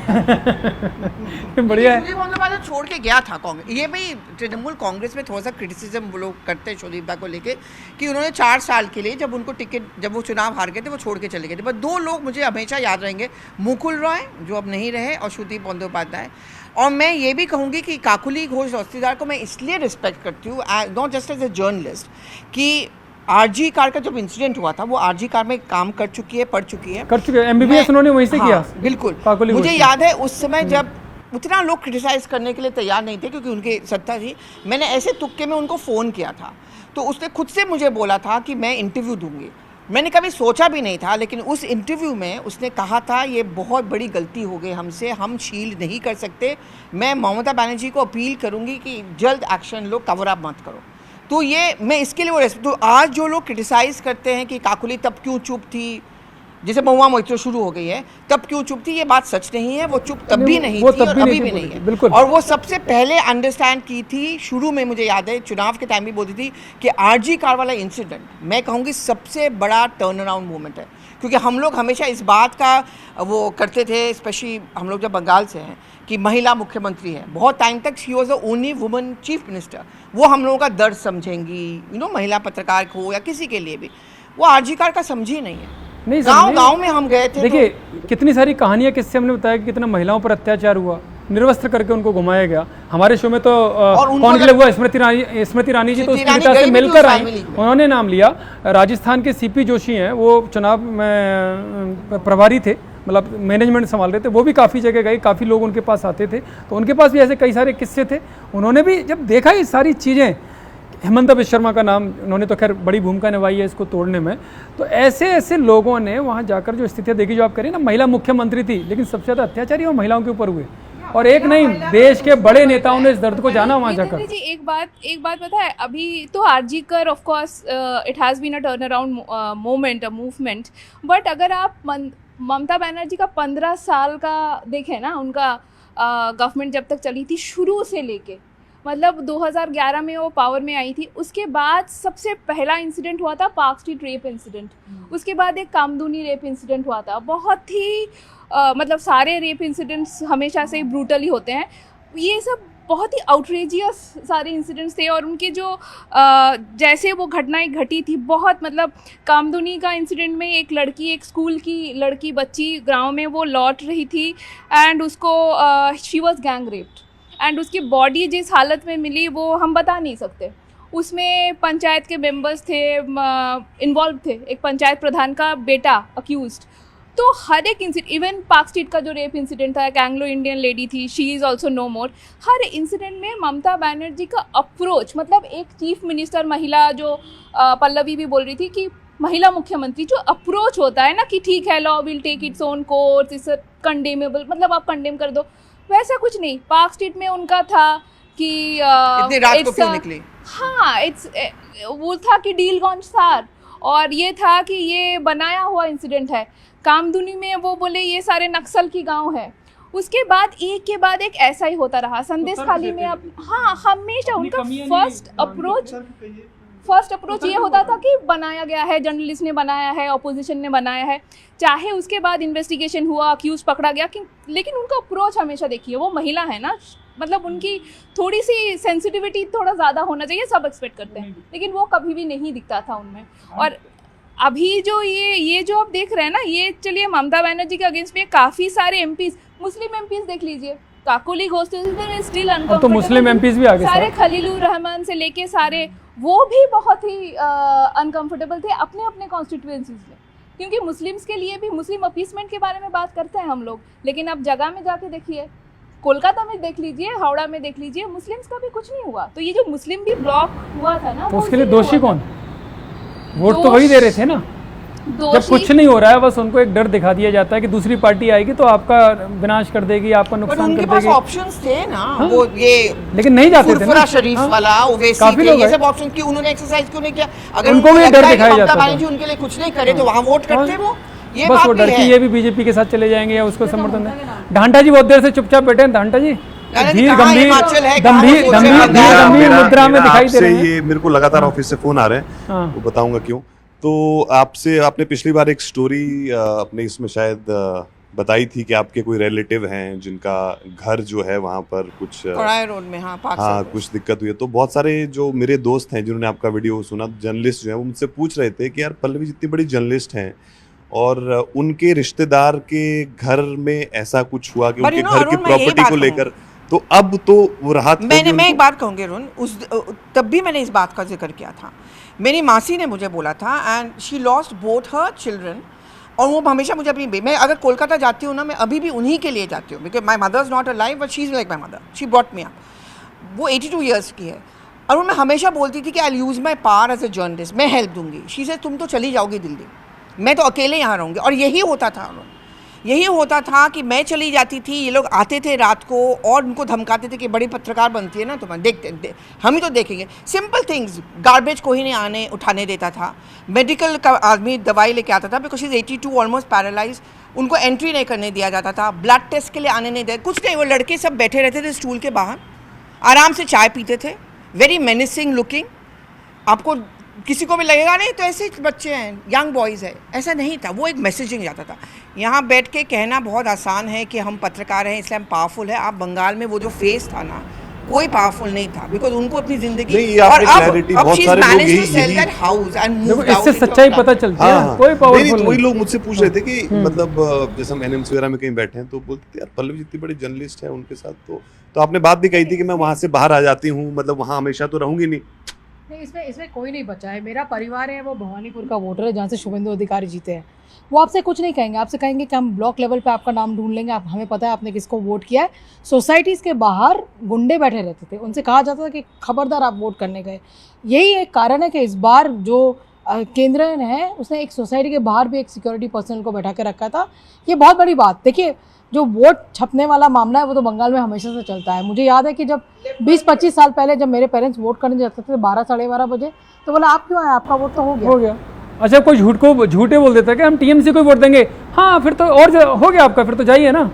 बढ़िया है। सुदीप बंदोपाध्याय छोड़ के गया था कांग्रेस। ये भी तृणमूल कांग्रेस में थोड़ा सा क्रिटिसिज्म वो लोग करते हैं सुदीप दा को लेके कि उन्होंने 4 साल के लिए, जब उनको टिकट, जब वो चुनाव हार गए थे, वो छोड़ के चले गए थे। बस 2 लोग मुझे हमेशा याद रहेंगे, मुकुल रॉय जो अब नहीं रहे और सुदीप बंदोपाध्याय। और मैं ये भी कहूँगी कि काकोली घोष दस्तीदार को मैं इसलिए रिस्पेक्ट करती हूँ, not just as a journalist, कि आरजी कार का जब इंसिडेंट हुआ था, वो आरजी कार में काम कर चुकी है, पढ़ चुकी है, MBBS उन्होंने वहीं से किया। बिल्कुल। काकोली मुझे याद है उस समय जब उतना लोग क्रिटिसाइज करने के लिए तैयार नहीं थे क्योंकि उनकी सत्ता थी, मैंने ऐसे तुक्के में उनको फ़ोन किया था, तो उसने खुद से मुझे बोला था कि मैं इंटरव्यू दूंगी। मैंने कभी सोचा भी नहीं था, लेकिन उस इंटरव्यू में उसने कहा था ये बहुत बड़ी गलती हो गई हमसे, हम शील्ड नहीं कर सकते, मैं ममता बनर्जी को अपील करूंगी कि जल्द एक्शन लो, कवर अप मत करो। तो ये मैं इसके लिए वो तो आज जो लोग क्रिटिसाइज़ करते हैं कि काकोली तब क्यों चुप थी, जैसे महुआ मोइत्रो शुरू हो गई है, तब क्यों चुप थी, ये बात सच नहीं है। वो चुप तब भी नहीं थी और अभी भी नहीं है, बिल्कुल। और वो सबसे पहले अंडरस्टैंड की थी शुरू में, मुझे याद है चुनाव के टाइम भी बोलती थी कि आरजी कार वाला इंसिडेंट मैं कहूँगी सबसे बड़ा टर्न अराउंड मूवमेंट है। क्योंकि हम लोग हमेशा इस बात का वो करते थे, स्पेशली हम लोग जब बंगाल से हैं, कि महिला मुख्यमंत्री है, बहुत टाइम तक she was the only woman chief minister. वो हम लोगों का दर्द समझेंगी, महिला पत्रकार हो या किसी के लिए भी, वो आरजी कार का समझी नहीं है। गांव में हम गए थे, देखिए कितनी सारी कहानियां, किससे हमने बताया कि कितना महिलाओं पर अत्याचार हुआ, निर्वस्त्र करके उनको घुमाया गया। हमारे शो में तो कौन के लिए हुआ, स्मृति ईरानी जी तो उसकी पिता से मिलकर आई, उन्होंने नाम लिया। राजस्थान के सीपी जोशी हैं, वो चुनाव में प्रभारी थे, मतलब मैनेजमेंट संभाल रहे थे, वो भी काफ़ी जगह गए, काफ़ी लोग उनके पास आते थे, तो उनके पास भी ऐसे कई सारे किस्से थे। उन्होंने भी जब देखा ये सारी चीज़ें, हेमंत बिश्व शर्मा का नाम, उन्होंने तो खैर बड़ी भूमिका निभाई है इसको तोड़ने में, तो ऐसे ऐसे लोगों ने वहाँ जाकर जो स्थितियाँ देखी, जो आप करें ना, महिला मुख्यमंत्री थी, लेकिन सबसे ज़्यादा अत्याचारी वो महिलाओं के ऊपर हुए, और एक नहीं, देश के बड़े नेताओं ने इस दर्द को जाना वहाँ जाकर। जी एक बात पता है, अभी तो RG Kar of course it has been a turnaround moment, a movement, but अगर आप ममता बनर्जी का 15 साल का देखें ना, उनका गवर्नमेंट जब तक चली थी शुरू से लेके, मतलब 2011 में वो पावर में आई थी, उसके बाद सबसे पहला इंसिडेंट हुआ था पार्क स्ट्रीट रेप इंसिडेंट, उसके बाद एक कामदूनी रेप इंसिडेंट हुआ था। बहुत ही मतलब सारे रेप इंसिडेंट्स हमेशा से ब्रूटल ही होते हैं, ये सब बहुत ही आउटरेजियस सारे इंसिडेंट्स थे। और उनके जो जैसे वो घटनाएं घटी थी, बहुत मतलब कामदूनी का इंसिडेंट में एक लड़की, एक स्कूल की लड़की बच्ची गांव में वो लौट रही थी एंड उसको she was gang raped and उसकी बॉडी जिस हालत में मिली वो हम बता नहीं सकते। उसमें पंचायत के मेंबर्स थे, इन्वॉल्व थे, एक पंचायत प्रधान का बेटा अक्यूज्ड। तो हर एक इंसिडेंट, इवन पार्क स्ट्रीट का जो रेप इंसिडेंट था, एक एंग्लो इंडियन लेडी थी, she is also no more. हर इंसिडेंट में ममता बनर्जी का अप्रोच, मतलब एक चीफ मिनिस्टर महिला, जो पल्लवी भी बोल रही थी कि महिला मुख्यमंत्री, जो अप्रोच होता है ना कि ठीक है law will take its own course, it's condemnable, मतलब आप कंडेम कर दो, वैसा कुछ नहीं। पार्क स्ट्रीट में उनका था कि इतनी रात को क्यों निकली? हाँ, वो था कि डील गॉन सार, और ये था कि ये बनाया हुआ इंसिडेंट है। कामदूनी में वो बोले ये सारे नक्सल की गांव है। उसके बाद एक के बाद एक ऐसा ही होता रहा। संदेश खाली में अब हाँ, हमेशा उनका फर्स्ट अप्रोच ये होता था कि बनाया गया है, जर्नलिस्ट ने बनाया है, ऑपोजिशन ने बनाया है, चाहे उसके बाद इन्वेस्टिगेशन हुआ, अक्यूज पकड़ा गया कि, लेकिन उनका अप्रोच हमेशा देखिए, वो महिला है ना, मतलब उनकी थोड़ी सी सेंसिटिविटी थोड़ा ज़्यादा होना चाहिए, सब एक्सपेक्ट करते हैं, लेकिन वो कभी भी नहीं दिखता था उनमें। और अभी जो ये जो आप देख रहे हैं ना, ये चलिए ममता बनर्जी के अगेंस्ट में काफ़ी सारे एमपीज, मुस्लिम एमपीज देख लीजिए, काकोली घोष स्टिल अब तो मुस्लिम एमपीज भी आगे सारे, खलीलुर रहमान से लेके सारे, वो भी बहुत ही अनकंफर्टेबल थे अपने अपने कॉन्स्टिट्यूएंसीज में, क्योंकि मुस्लिम्स के लिए भी मुस्लिम अपीसमेंट के बारे में बात करते हैं हम लोग, लेकिन अब जगह में जाके देखिए, कोलकाता में देख लीजिए, हावड़ा में देख लीजिए, मुस्लिम्स का भी कुछ नहीं हुआ। तो ये जो मुस्लिम भी ब्लॉक हुआ था ना, तो उसके लिए दोषी कौन? वोट तो वही दे रहे थे ना। जब कुछ नहीं हो रहा है, बस उनको एक डर दिखा दिया जाता है कि दूसरी पार्टी आएगी तो आपका विनाश कर देगी, आपका नुकसान कर देगी। उनके पास ऑप्शंस थे ना, हाँ? वो ये लेकिन नहीं जाते थे ना, शरीफ हाँ? वाला, ओवैसी के, ये सब ऑप्शन की उन्होंने एक्सरसाइज क्यों नहीं किया? अगर उनको भी डर दिखाया जाता था, उनके लिए कुछ नहीं करे तो वहाँ वोट करते वो, ये बस बात वो डर की ये भी बीजेपी के साथ चले जाएंगे या उसको समर्थन दें। ढांटा जी बहुत देर से चुपचाप बैठे हैं। ढांटा जी गंभीर मुद्रा में दिखाई दे रहे हैं। ये मेरे को लगातार ऑफिस से फोन आ रहे हैं, वो बताऊंगा क्यों। तो आपसे, आपने पिछली बार एक स्टोरी अपने इसमें शायद बताई थी कि आपके कोई रिलेटिव हैं जिनका घर जो है वहाँ पर कुछ रोड में, हाँ कुछ दिक्कत हुई है। तो बहुत सारे जो मेरे दोस्त हैं जिन्होंने आपका वीडियो सुना, जर्नलिस्ट जो है, वो मुझसे पूछ रहे थे कि यार पल्लवी जितनी बड़ी जर्नलिस्ट हैं और उनके रिश्तेदार के घर में ऐसा कुछ हुआ कि उनके घर की प्रॉपर्टी को लेकर, तो अब तो वो राहत। मैं एक बात कहूँगी अरुण, तब भी मैंने इस बात का जिक्र किया था। मेरी मासी ने मुझे बोला था, and she lost both her children, और वो हमेशा मुझे अपनी, मैं अगर कोलकाता जाती हूँ ना, मैं अभी भी उन्हीं के लिए जाती हूँ, because my mother is not alive but she is like my mother, she brought me up. वो 82 ईयर्स की है, और मैं हमेशा बोलती थी कि I use my power as a journalist, मैं हेल्प दूंगी। शी से तुम तो चली जाओगी दिल्ली, मैं तो अकेले यहाँ रहूँगी। और यही होता था, यही होता था कि मैं चली जाती थी, ये लोग आते थे रात को और उनको धमकाते थे कि बड़ी पत्रकार बनती है ना तुम्हें, हम ही तो देखेंगे। सिंपल थिंग्स, गार्बेज कोई नहीं उठाने देता था, मेडिकल का आदमी दवाई लेके आता था, बिकॉज इज़ 82 ऑलमोस्ट पैरालाइज, उनको एंट्री नहीं करने दिया जाता था, ब्लड टेस्ट के लिए आने नहीं दिया, कुछ नहीं। वो लड़के सब बैठे रहते थे स्टूल के बाहर, आराम से चाय पीते थे, वेरी मेनिसिंग लुकिंग, आपको किसी को भी लगेगा नहीं तो ऐसे बच्चे हैं, यंग बॉयज़ है, ऐसा नहीं था। वो एक मैसेजिंग जाता था। यहाँ बैठ के कहना बहुत आसान है कि हम पत्रकार हैं इसलिए हम पावरफुल है। आप बंगाल में वो जो फेस था ना, कोई पावरफुल नहीं था, बिकॉज उनको अपनी जिंदगी, और अब she managed to sell that house and move out. इससे सच्चाई पता चलती है, कोई पावरफुल नहीं। वही लोग मुझसे पूछ रहे थे कि मतलब जैसे हम एनएमसी वगैरह में कहीं बैठे हैं तो बोलते यार पल्लवी जितनी बड़ी जर्नलिस्ट है उनके साथ तो आपने बात भी कही थी कि मैं वहाँ से बाहर आ जाती हूँ, मतलब वहाँ हमेशा तो रहूंगी नहीं। इसमें कोई नहीं बचा है। मेरा परिवार है वो भवानीपुर का वोटर है, जहाँ से शुभेंदु अधिकारी जीते हैं। वो आपसे कुछ नहीं कहेंगे, आपसे कहेंगे कि हम ब्लॉक लेवल पे आपका नाम ढूंढ लेंगे, आप हमें पता है आपने किसको वोट किया है। सोसाइटीज़ के बाहर गुंडे बैठे रहते थे, उनसे कहा जाता था कि खबरदार आप वोट करने गए। यही एक कारण है कि इस बार जो केंद्र है उसने एक सोसाइटी के बाहर भी एक सिक्योरिटी पर्सन को बैठा के रखा था। ये बहुत बड़ी बात। देखिए, जो वोट छपने वाला मामला है वो तो बंगाल में हमेशा से चलता है। मुझे याद है कि जब 20-25 साल पहले जब मेरे पेरेंट्स वोट करने जाते थे 12 साढ़े 12 बजे, तो बोला आप क्यों आए, आपका वोट तो हो गया। अच्छा, कोई झूठे बोल देता है कि हम टीएमसी को ही वोट देंगे, हाँ फिर तो और हो गया आपका, फिर तो जाइए ना।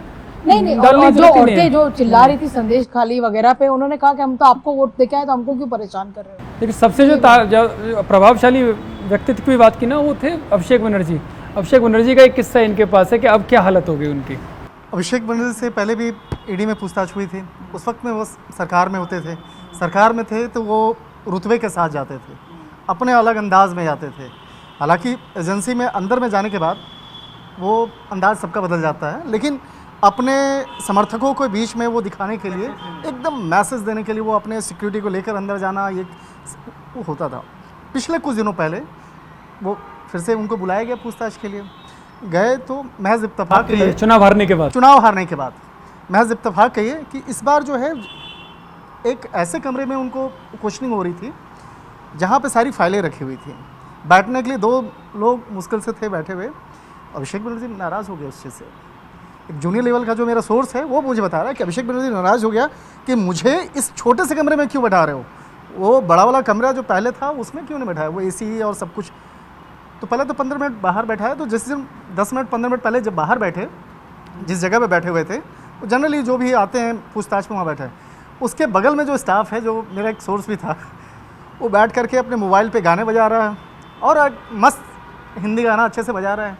नहीं और जो औरतें जो चिल्ला रही थी संदेश खाली वगैरह पे, उन्होंने कहा कि हम तो आपको वोट देके आए, तो हमको क्यों परेशान कर रहे हो। लेकिन सबसे जो प्रभावशाली व्यक्तित्व की बात की ना, वो थे अभिषेक बनर्जी। अभिषेक बनर्जी का एक किस्सा इनके पास है कि अब क्या हालत हो गई उनकी। अभिषेक बनर्जी से पहले भी ईडी में पूछताछ हुई थी। उस वक्त में वो सरकार में होते थे, सरकार में थे तो वो रुतबे के साथ जाते थे, अपने अलग अंदाज में जाते थे। हालांकि एजेंसी में अंदर में जाने के बाद वो अंदाज सबका बदल जाता है, लेकिन अपने समर्थकों को बीच में वो दिखाने के लिए, एकदम मैसेज देने के लिए, वो अपने सिक्योरिटी को लेकर अंदर जाना, ये वो होता था। पिछले कुछ दिनों पहले वो फिर से उनको बुलाया गया पूछताछ के लिए, गए तो महज इत्तेफाक कहिए, चुनाव हारने के बाद महज इत्तेफाक कहिए कि इस बार जो है एक ऐसे कमरे में उनको क्वेश्चनिंग हो रही थी जहाँ पे सारी फाइलें रखी हुई थी। बैठने के लिए 2 लोग मुश्किल से थे बैठे हुए। अभिषेक बनर्जी नाराज़ हो गए उस चीज़ से। एक जूनियर लेवल का जो मेरा सोर्स है वो मुझे बता रहा है कि अभिषेक बनर्जी नाराज़ हो गया कि मुझे इस छोटे से कमरे में क्यों बैठा रहे हो, वो बड़ा वाला कमरा जो पहले था उसमें क्यों नहीं बैठाया, वो एसी और सब कुछ। तो पहले तो 15 मिनट बाहर बैठा है, तो जिस दिन 10 मिनट 15 मिनट पहले जब बाहर बैठे, जिस जगह पे बैठे हुए थे, तो जनरली जो भी आते हैं पूछताछ में वहाँ बैठे, उसके बगल में जो स्टाफ है, जो मेरा एक सोर्स भी था, वो बैठ करके अपने मोबाइल पे गाने बजा रहा है और मस्त हिंदी गाना अच्छे से बजा रहा है।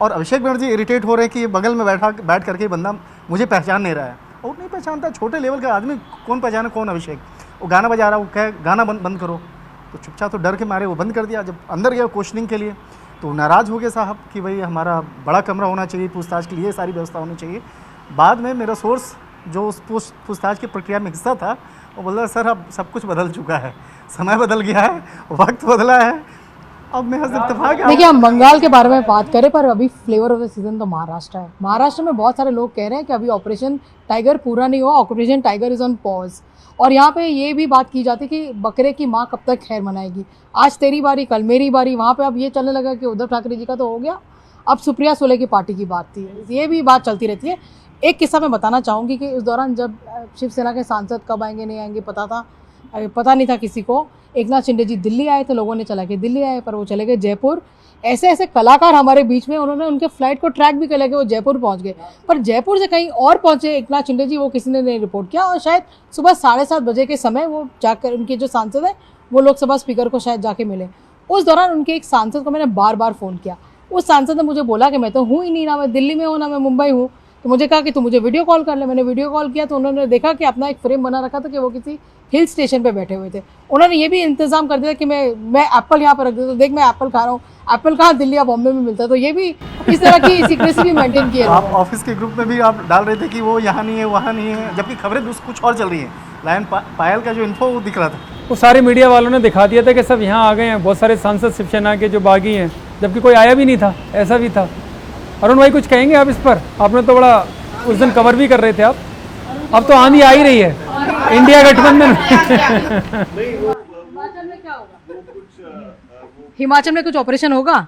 और अभिषेक बनर्जी इरिटेट हो रहे हैं कि बगल में बैठ करके बंदा मुझे पहचान नहीं रहा है। और नहीं पहचानता, छोटे लेवल का आदमी कौन पहचाने कौन अभिषेक। वो गाना बजा रहा है, वो कहे गाना बंद करो, तो चुपचाप तो डर के मारे वो बंद कर दिया। जब अंदर गया क्वेश्चनिंग के लिए तो नाराज़ हो गए साहब कि भाई हमारा बड़ा कमरा होना चाहिए, पूछताछ के लिए सारी व्यवस्था होनी चाहिए। बाद में मेरा सोर्स जो उस पूछताछ की प्रक्रिया में हिस्सा था, वो बोल रहा सर अब सब कुछ बदल चुका है, समय बदल गया है, वक्त बदला है, अब मैं इत्तेफाक। देखिए, हम बंगाल के बारे में बात करें, पर अभी फ्लेवर ऑफ द सीजन तो महाराष्ट्र है। महाराष्ट्र में बहुत सारे लोग कह रहे हैं कि अभी ऑपरेशन टाइगर पूरा नहीं हुआ, operation tiger is on pause. और यहाँ पे ये भी बात की जाती है कि बकरे की माँ कब तक खैर मनाएगी, आज तेरी बारी कल मेरी बारी। वहाँ पे अब ये चलने लगा कि उद्धव ठाकरे जी का तो हो गया, अब सुप्रिया सुले की पार्टी की बात थी, ये भी बात चलती रहती है। एक किस्सा मैं बताना चाहूँगी कि इस दौरान जब शिवसेना के सांसद कब आएंगे नहीं आएंगे पता नहीं था किसी को। एकनाथ शिंदे जी दिल्ली आए तो लोगों ने चला के दिल्ली आए, पर वो चले गए जयपुर। ऐसे ऐसे कलाकार हमारे बीच में, उन्होंने उनके फ्लाइट को ट्रैक भी कर लिया कि वो जयपुर पहुंच गए, पर जयपुर से कहीं और पहुंचे एकनाथ शिंदे जी, वो किसी ने नहीं रिपोर्ट किया। और शायद सुबह 7:30 बजे के समय वो जाकर, उनके जो सांसद हैं वो लोकसभा स्पीकर को शायद जाके मिले। उस दौरान उनके एक सांसद को मैंने बार बार फ़ोन किया, उस सांसद ने मुझे बोला कि मैं तो हूँ ही नहीं, ना मैं दिल्ली में हूँ ना मैं मुंबई हूँ। तो मुझे कहा कि तू मुझे वीडियो कॉल कर ले। मैंने वीडियो कॉल किया तो उन्होंने देखा कि अपना एक फ्रेम बना रखा था कि वो किसी हिल स्टेशन पे बैठे हुए थे। उन्होंने ये भी इंतजाम कर दिया कि मैं एप्पल यहाँ पर रख देता, तो देख मैं एप्पल खा रहा हूँ, एप्पल कहाँ दिल्ली या बॉम्बे में मिलता है। तो ये भी इस तरह की सीक्रेसी भी मेंटेन की है। आप ऑफिस के ग्रुप में भी आप डाल रहे थे कि वो यहाँ नहीं है वहाँ नहीं है, जबकि खबरें कुछ और चल रही हैं। लायन पायल का जो इन्फो वो दिख रहा था, वो सारे मीडिया वालों ने दिखा दिया था कि सब यहाँ आ गए हैं, बहुत सारे सांसद शिवसेना के जो बागी हैं, जबकि कोई आया भी नहीं था, ऐसा भी था। अरुण भाई कुछ कहेंगे आप इस पर? आपने तो बड़ा उस दिन कवर भी कर रहे थे आप, अब तो आंधी आ ही रही है इंडिया गठबंधन। हिमाचल में कुछ ऑपरेशन होगा?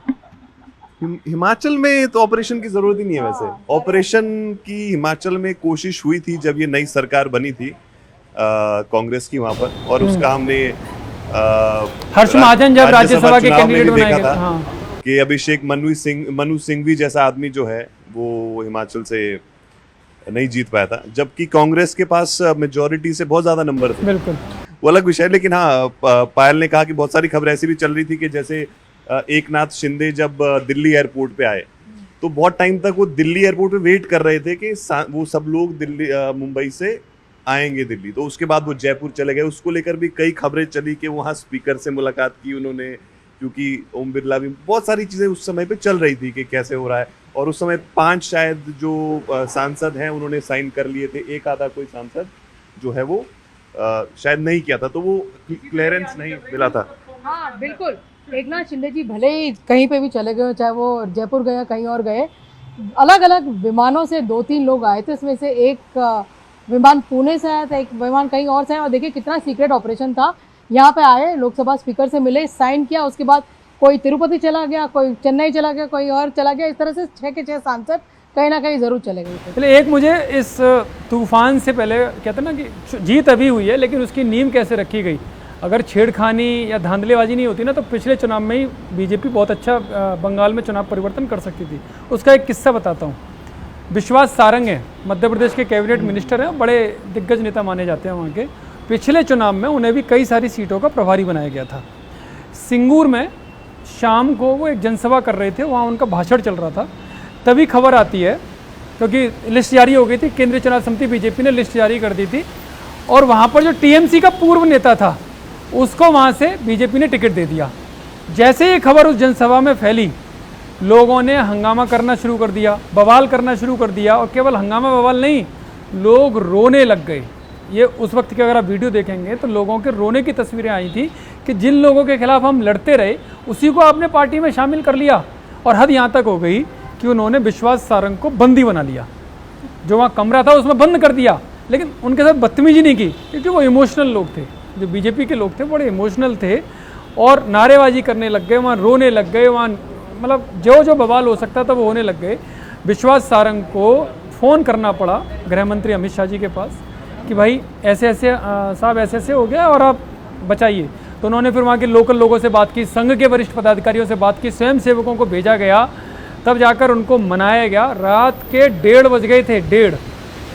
हिमाचल में तो ऑपरेशन की जरूरत ही नहीं है। वैसे ऑपरेशन की हिमाचल में कोशिश हुई थी जब ये नई सरकार बनी थी कांग्रेस की वहां पर, और उसका हमने हर्ष महाजन जब राज्यसभा के कैंडिडेट बनाए गए था कि अभिषेक मनु सिंघवी जैसा आदमी जो है वो हिमाचल से नहीं जीत पाया था, जबकि कांग्रेस के पास मेजोरिटी से बहुत ज्यादा नंबर थे। बिल्कुल वो अलग विषय। लेकिन हाँ, पायल ने कहा कि बहुत सारी खबर ऐसी भी चल रही थी कि जैसे एकनाथ शिंदे जब दिल्ली एयरपोर्ट पे आए तो बहुत टाइम तक वो दिल्ली एयरपोर्ट पे वेट कर रहे थे कि वो सब लोग दिल्ली मुंबई से आएंगे दिल्ली। तो उसके बाद वो जयपुर चले गए। उसको लेकर भी कई खबरें चली कि वहाँ स्पीकर से मुलाकात की उन्होंने, क्योंकि ओम बिरला भी, बहुत सारी चीज़ें उस समय पे चल रही थी कि कैसे हो रहा है। और उस समय 5 शायद जो सांसद हैं उन्होंने साइन कर लिए थे, एक आधा कोई सांसद जो है वो शायद नहीं किया था, तो वो क्लियरेंस नहीं मिला था। हाँ बिल्कुल, एकनाथ शिंदे जी भले ही कहीं पे भी चले गए, चाहे वो जयपुर गए कहीं और गए, अलग अलग विमानों से 2-3 लोग आए थे। इसमें से एक विमान पुणे से आया था, एक विमान कहीं और से आया। और देखिए कितना सीक्रेट ऑपरेशन था। यहाँ पे आए, लोकसभा स्पीकर से मिले, साइन किया, उसके बाद कोई तिरुपति चला गया, कोई चेन्नई चला गया, कोई और चला गया। इस तरह से 6 के 6 सांसद कहीं ना कहीं जरूर चले गए थे। चलिए, एक मुझे इस तूफान से पहले कहते हैं ना कि जीत अभी हुई है, लेकिन उसकी नींव कैसे रखी गई। अगर छेड़खानी या धांधलेबाजी नहीं होती ना तो पिछले चुनाव में ही बीजेपी बहुत अच्छा बंगाल में चुनाव परिवर्तन कर सकती थी। उसका एक किस्सा बताता हूँ। विश्वास सारंग है, मध्य प्रदेश के कैबिनेट मिनिस्टर हैं, बड़े दिग्गज नेता माने जाते हैं वहाँ के। पिछले चुनाव में उन्हें भी कई सारी सीटों का प्रभारी बनाया गया था। सिंगूर में शाम को वो एक जनसभा कर रहे थे, वहाँ उनका भाषण चल रहा था, तभी खबर आती है, क्योंकि लिस्ट जारी हो गई थी, केंद्रीय चुनाव समिति बीजेपी ने लिस्ट जारी कर दी थी, और वहाँ पर जो टीएमसी का पूर्व नेता था उसको वहाँ से बीजेपी ने टिकट दे दिया। जैसे ये खबर उस जनसभा में फैली, लोगों ने हंगामा करना शुरू कर दिया, बवाल करना शुरू कर दिया, और केवल हंगामा बवाल नहीं, लोग रोने लग गए। ये उस वक्त की अगर आप वीडियो देखेंगे तो लोगों के रोने की तस्वीरें आई थी कि जिन लोगों के खिलाफ हम लड़ते रहे उसी को आपने पार्टी में शामिल कर लिया। और हद यहाँ तक हो गई कि उन्होंने विश्वास सारंग को बंदी बना लिया, जो वहाँ कमरा था उसमें बंद कर दिया, लेकिन उनके साथ बदतमीजी नहीं की, क्योंकि वो इमोशनल लोग थे, जो बीजेपी के लोग थे बड़े इमोशनल थे, और नारेबाजी करने लग गए, वहाँ रोने लग गए, वहाँ मतलब जो जो बवाल हो सकता था वो होने लग गए। विश्वास सारंग को फ़ोन करना पड़ा गृह मंत्री अमित शाह जी के पास कि भाई ऐसे ऐसे साहब ऐसे ऐसे हो गया और आप बचाइए। तो उन्होंने फिर वहाँ के लोकल लोगों से बात की, संघ के वरिष्ठ पदाधिकारियों से बात की, स्वयं सेवकों को भेजा गया, तब जाकर उनको मनाया गया। रात के 1:30 बज गए थे, 1:30,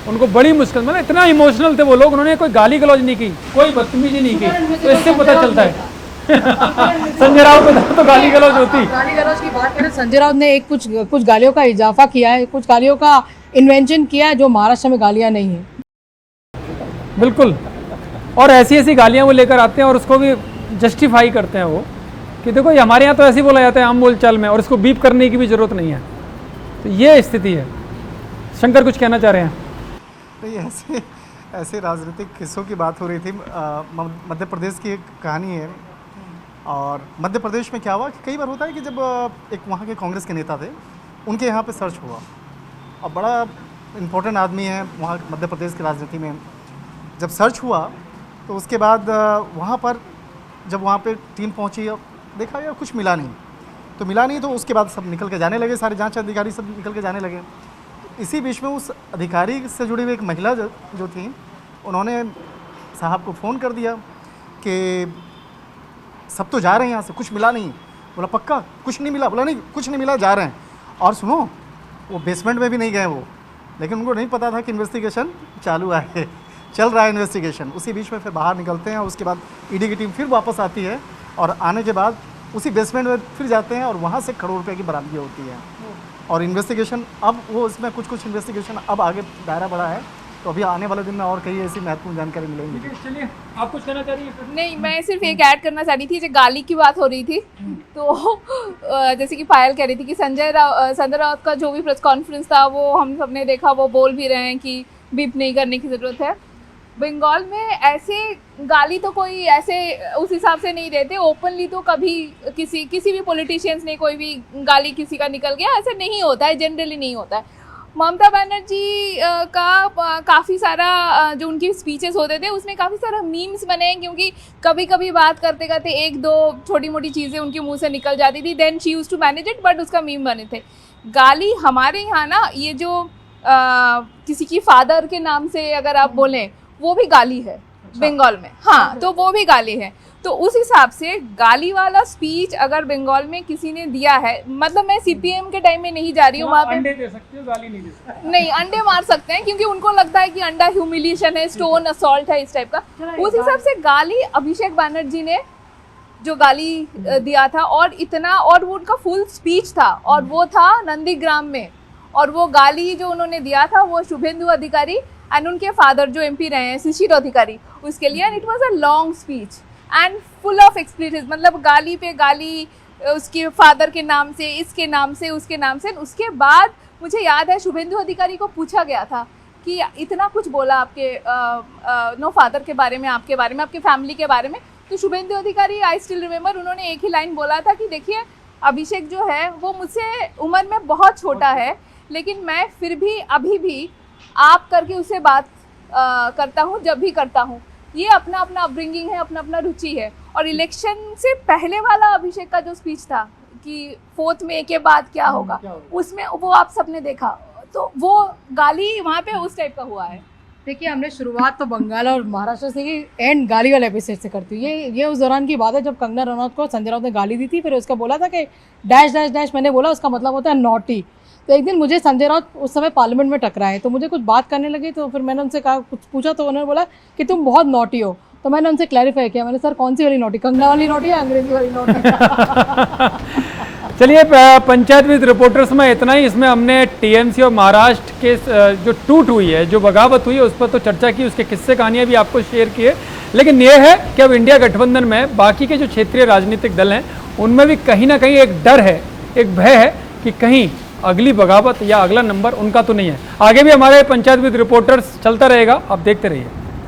उनको बड़ी मुश्किल, मतलब इतना इमोशनल थे वो लोग, उन्होंने कोई गाली गलौज नहीं की, कोई बदतमीजी नहीं की। तो इससे पता चलता है संजय राउत को तो गाली गलौज होती। गाली गलौज की बात करें, संजय राउत ने एक कुछ गालियों का इजाफा किया है, कुछ गालियों का इन्वेंशन किया है जो महाराष्ट्र में गालियां नहीं है। बिल्कुल, और ऐसी ऐसी गालियां वो लेकर आते हैं और उसको भी जस्टिफाई करते हैं वो कि देखो ये हमारे यहाँ तो ऐसे ही बोला जाता है आम बोलचाल में, और इसको बीप करने की भी ज़रूरत नहीं है। तो ये स्थिति है। शंकर कुछ कहना चाह रहे हैं? नहीं, ऐसे राजनीतिक किस्सों की बात हो रही थी। मध्य प्रदेश की एक कहानी है, और मध्य प्रदेश में क्या हुआ कि कई बार होता है कि जब एक वहाँ के कांग्रेस के नेता थे, उनके यहाँ पे सर्च हुआ, और बड़ा इम्पोर्टेंट आदमी है वहाँ मध्य प्रदेश की राजनीति में। जब सर्च हुआ तो उसके बाद वहाँ पर जब वहाँ पे टीम पहुँची, देखा यार कुछ मिला नहीं, तो मिला नहीं, तो उसके बाद सब निकल के जाने लगे, सारे जांच अधिकारी सब निकल के जाने लगे। इसी बीच में उस अधिकारी से जुड़ी हुई एक महिला जो थी, उन्होंने साहब को फ़ोन कर दिया कि सब तो जा रहे हैं यहाँ से, कुछ मिला नहीं। बोला पक्का कुछ नहीं मिला? बोला नहीं कुछ नहीं मिला, जा रहे हैं। और सुनो, वो बेसमेंट में भी नहीं गए वो, लेकिन उनको नहीं पता था कि इन्वेस्टिगेशन चालू है, चल रहा है इन्वेस्टिगेशन। उसी बीच में फिर बाहर निकलते हैं, उसके बाद ईडी की टीम फिर वापस आती है, और आने के बाद उसी बेसमेंट में फिर जाते हैं, और वहाँ से करोड़ रुपये की बरामदगी होती है। और इन्वेस्टिगेशन अब वो इसमें कुछ इन्वेस्टिगेशन अब आगे दायरा बढ़ा है, तो अभी आने वाले दिन में और कई ऐसी महत्वपूर्ण जानकारी मिलेंगी। चलिए, आप कुछ कहना चाह रही हैं? नहीं, मैं सिर्फ एक ऐड करना चाह रही थी, जो गाली की बात हो रही थी, तो जैसे कि पायल कह रही थी कि संजय राउत का जो भी प्रेस कॉन्फ्रेंस था वो हम सब ने देखा, वो बोल भी रहे हैं कि बीप नहीं करने की ज़रूरत है। बंगाल में ऐसे गाली तो कोई ऐसे उस हिसाब से नहीं देते ओपनली, तो कभी किसी भी पॉलिटिशियंस ने कोई भी गाली किसी का निकल गया, ऐसे नहीं होता है, जनरली नहीं होता है। ममता बनर्जी का काफ़ी सारा जो उनकी स्पीचेस होते थे उसमें काफ़ी सारा मीम्स बने हैं, क्योंकि कभी कभी बात करते करते एक दो छोटी मोटी चीज़ें उनके मुंह से निकल जाती थी, then she used to manage it, but उसका मीम बने थे। गाली हमारे यहाँ ना, ये जो किसी की फादर के नाम से अगर आप बोलें, वो भी गाली है बंगाल में। हाँ, तो वो भी गाली है। तो उस हिसाब से गाली वाला स्पीच अगर बंगाल में किसी ने दिया है, मतलब मैं सीपीएम के टाइम में नहीं जा रही हूँ, वहाँ पे अंडे दे सकते हो, गाली नहीं दे सकते। नहीं, अंडे मार सकते हैं, क्योंकि उनको लगता है कि अंडा ह्यूमिलिएशन है, स्टोन असॉल्ट है, इस टाइप का। उस हिसाब से गाली अभिषेक बनर्जी ने जो गाली दिया था, और इतना, और वो उनका फुल स्पीच था, और वो था नंदीग्राम में, और वो गाली जो उन्होंने दिया था वो शुभेंदु अधिकारी एंड उनके फादर जो एमपी रहे हैं शिशिर अधिकारी, उसके लिए। And it was a long speech and full of explanation, मतलब गाली पे गाली, उसके फादर के नाम से, इसके नाम से, उसके नाम से। उसके बाद मुझे याद है शुभेंदु अधिकारी को पूछा गया था कि इतना कुछ बोला आपके फादर के बारे में, आपके बारे में, आपके फैमिली के बारे में। तो शुभेंदु अधिकारी, आई स्टिल रिमेंबर, उन्होंने एक ही लाइन बोला था कि देखिए अभिषेक जो है वो मुझसे उम्र में बहुत छोटा है, लेकिन मैं फिर भी अभी भी आप करके उससे बात करता हूँ जब भी करता हूँ। ये अपना अपना अपब्रिंगिंग है, अपना अपना रुचि है। और इलेक्शन से पहले वाला अभिषेक का जो स्पीच था कि 4th मई के बाद क्या होगा, उसमें वो आप सबने देखा, तो वो गाली वहाँ पे उस टाइप का हुआ है। देखिए हमने शुरुआत तो बंगाल और महाराष्ट्र से की एंड गाली वाले एपिसोड से करती हूँ। ये उस दौरान की बात है जब कंगना रनौत को संजय राउत ने गाली दी थी, फिर उसका बोला था कि डैश डैश डैश, मैंने बोला उसका मतलब होता है नॉटी। तो एक दिन मुझे संजय राउत उस समय पार्लियामेंट में टकराए, तो मुझे कुछ बात करने लगी, तो फिर मैंने उनसे कहा, कुछ पूछा, तो उन्होंने बोला कि तुम बहुत नॉटी हो। तो मैंने उनसे क्लैरिफाई किया, मैंने सर कौन सी वाली नोटी, कंगना वाली नोटी या अंग्रेजी वाली नोटी? चलिए पंचायत विद रिपोर्टर्स में इतना ही। इसमें हमने टीएमसी और महाराष्ट्र के जो टूट हुई है, जो बगावत हुई है, उस पर तो चर्चा की, उसके किस्से कहानियाँ भी आपको शेयर किए। लेकिन ये है कि अब इंडिया गठबंधन में बाकी के जो क्षेत्रीय राजनीतिक दल हैं उनमें भी कहीं ना कहीं एक डर है, एक भय है कि कहीं अगली बगावत या अगला नंबर उनका तो नहीं है। आगे भी हमारे पंचायत विद रिपोर्टर्स चलता रहेगा, आप देखते रहिए।